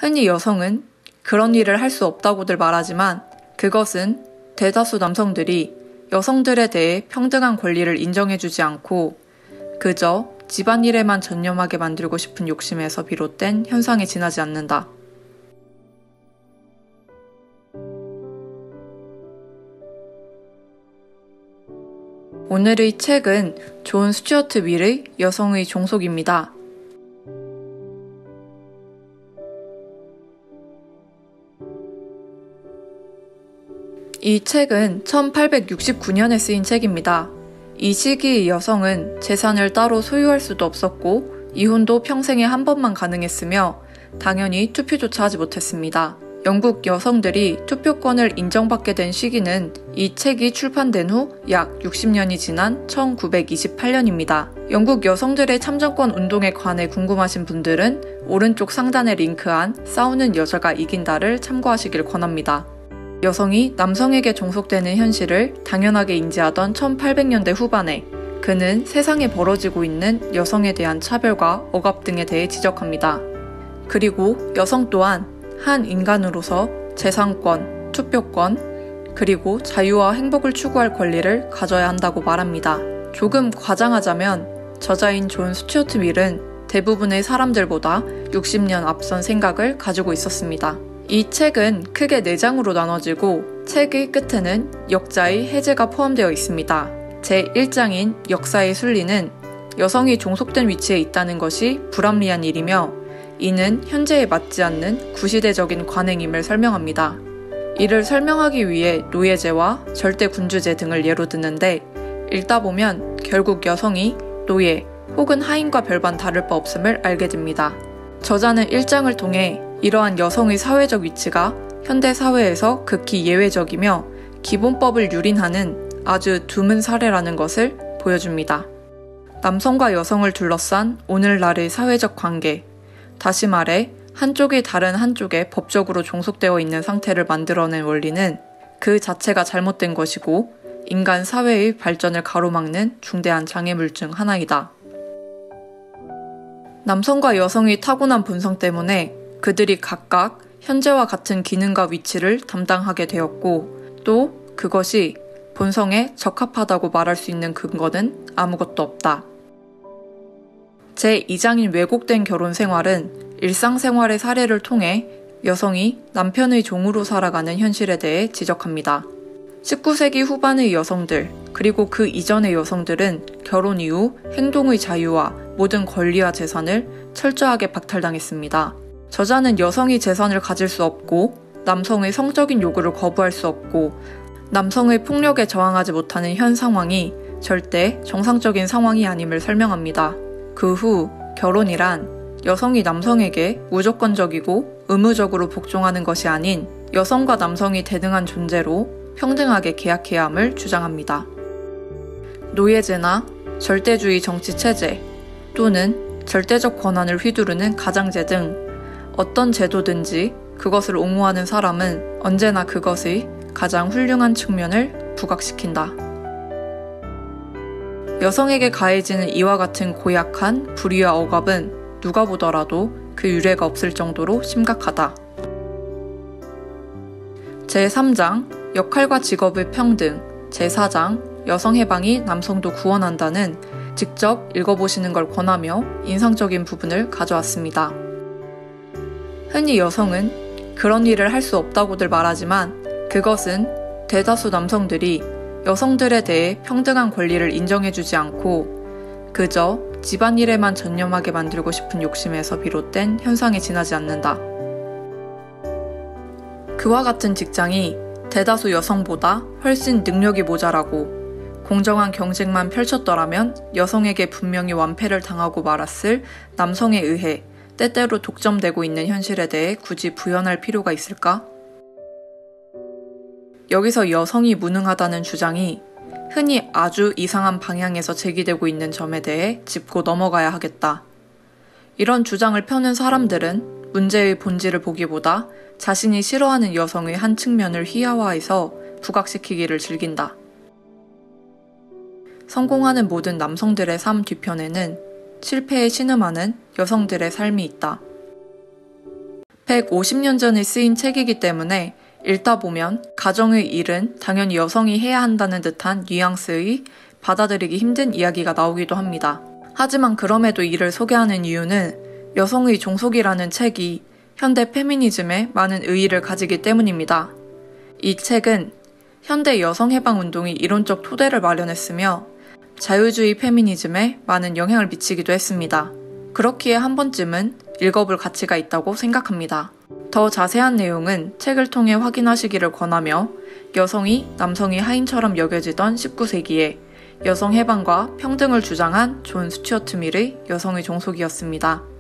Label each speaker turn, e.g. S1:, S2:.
S1: 흔히 여성은 그런 일을 할 수 없다고들 말하지만 그것은 대다수 남성들이 여성들에 대해 평등한 권리를 인정해주지 않고 그저 집안일에만 전념하게 만들고 싶은 욕심에서 비롯된 현상에 지나지 않는다. 오늘의 책은 존 스튜어트 밀의 여성의 종속입니다. 이 책은 1869년에 쓰인 책입니다. 이 시기의 여성은 재산을 따로 소유할 수도 없었고 이혼도 평생에 한 번만 가능했으며 당연히 투표조차 하지 못했습니다. 영국 여성들이 투표권을 인정받게 된 시기는 이 책이 출판된 후 약 60년이 지난 1928년입니다. 영국 여성들의 참정권 운동에 관해 궁금하신 분들은 오른쪽 상단에 링크한 싸우는 여자가 이긴다를 참고하시길 권합니다. 여성이 남성에게 종속되는 현실을 당연하게 인지하던 1800년대 후반에 그는 세상에 벌어지고 있는 여성에 대한 차별과 억압 등에 대해 지적합니다. 그리고 여성 또한 한 인간으로서 재산권, 투표권, 그리고 자유와 행복을 추구할 권리를 가져야 한다고 말합니다. 조금 과장하자면 저자인 존 스튜어트 밀은 대부분의 사람들보다 60년 앞선 생각을 가지고 있었습니다. 이 책은 크게 4장으로 나눠지고 책의 끝에는 역자의 해제가 포함되어 있습니다. 제1장인 역사의 순리는 여성이 종속된 위치에 있다는 것이 불합리한 일이며 이는 현재에 맞지 않는 구시대적인 관행임을 설명합니다. 이를 설명하기 위해 노예제와 절대군주제 등을 예로 드는데 읽다 보면 결국 여성이 노예 혹은 하인과 별반 다를 바 없음을 알게 됩니다. 저자는 1장을 통해 이러한 여성의 사회적 위치가 현대 사회에서 극히 예외적이며 기본법을 유린하는 아주 드문 사례라는 것을 보여줍니다. 남성과 여성을 둘러싼 오늘날의 사회적 관계, 다시 말해 한쪽이 다른 한쪽에 법적으로 종속되어 있는 상태를 만들어낸 원리는 그 자체가 잘못된 것이고 인간 사회의 발전을 가로막는 중대한 장애물 중 하나이다. 남성과 여성의 타고난 본성 때문에 그들이 각각 현재와 같은 기능과 위치를 담당하게 되었고 또 그것이 본성에 적합하다고 말할 수 있는 근거는 아무것도 없다. 제2장인 왜곡된 결혼 생활은 일상생활의 사례를 통해 여성이 남편의 종으로 살아가는 현실에 대해 지적합니다. 19세기 후반의 여성들, 그리고 그 이전의 여성들은 결혼 이후 행동의 자유와 모든 권리와 재산을 철저하게 박탈당했습니다. 저자는 여성이 재산을 가질 수 없고 남성의 성적인 요구를 거부할 수 없고 남성의 폭력에 저항하지 못하는 현 상황이 절대 정상적인 상황이 아님을 설명합니다. 그 후 결혼이란 여성이 남성에게 무조건적이고 의무적으로 복종하는 것이 아닌 여성과 남성이 대등한 존재로 평등하게 계약해야 함을 주장합니다. 노예제나 절대주의 정치체제 또는 절대적 권한을 휘두르는 가장제 등 어떤 제도든지 그것을 옹호하는 사람은 언제나 그것의 가장 훌륭한 측면을 부각시킨다. 여성에게 가해지는 이와 같은 고약한 불의와 억압은 누가 보더라도 그 유례가 없을 정도로 심각하다. 제3장 역할과 직업의 평등, 제4장 여성 해방이 남성도 구원한다는 직접 읽어보시는 걸 권하며 인상적인 부분을 가져왔습니다. 흔히 여성은 그런 일을 할 수 없다고들 말하지만 그것은 대다수 남성들이 여성들에 대해 평등한 권리를 인정해주지 않고 그저 집안일에만 전념하게 만들고 싶은 욕심에서 비롯된 현상에 지나지 않는다. 그와 같은 직장이 대다수 여성보다 훨씬 능력이 모자라고 공정한 경쟁만 펼쳤더라면 여성에게 분명히 완패를 당하고 말았을 남성에 의해 때때로 독점되고 있는 현실에 대해 굳이 부연할 필요가 있을까? 여기서 여성이 무능하다는 주장이 흔히 아주 이상한 방향에서 제기되고 있는 점에 대해 짚고 넘어가야 하겠다. 이런 주장을 펴는 사람들은 문제의 본질을 보기보다 자신이 싫어하는 여성의 한 측면을 희화화해서 부각시키기를 즐긴다. 성공하는 모든 남성들의 삶 뒤편에는 실패에 신음하는 여성들의 삶이 있다. 150년 전에 쓰인 책이기 때문에 읽다 보면 가정의 일은 당연히 여성이 해야 한다는 듯한 뉘앙스의 받아들이기 힘든 이야기가 나오기도 합니다. 하지만 그럼에도 이를 소개하는 이유는 여성의 종속이라는 책이 현대 페미니즘에 많은 의의를 가지기 때문입니다. 이 책은 현대 여성해방운동이 이론적 토대를 마련했으며 자유주의 페미니즘에 많은 영향을 미치기도 했습니다. 그렇기에 한 번쯤은 읽어볼 가치가 있다고 생각합니다. 더 자세한 내용은 책을 통해 확인하시기를 권하며 여성이 남성이 하인처럼 여겨지던 19세기에 여성 해방과 평등을 주장한 존 스튜어트 밀의 여성의 종속이었습니다.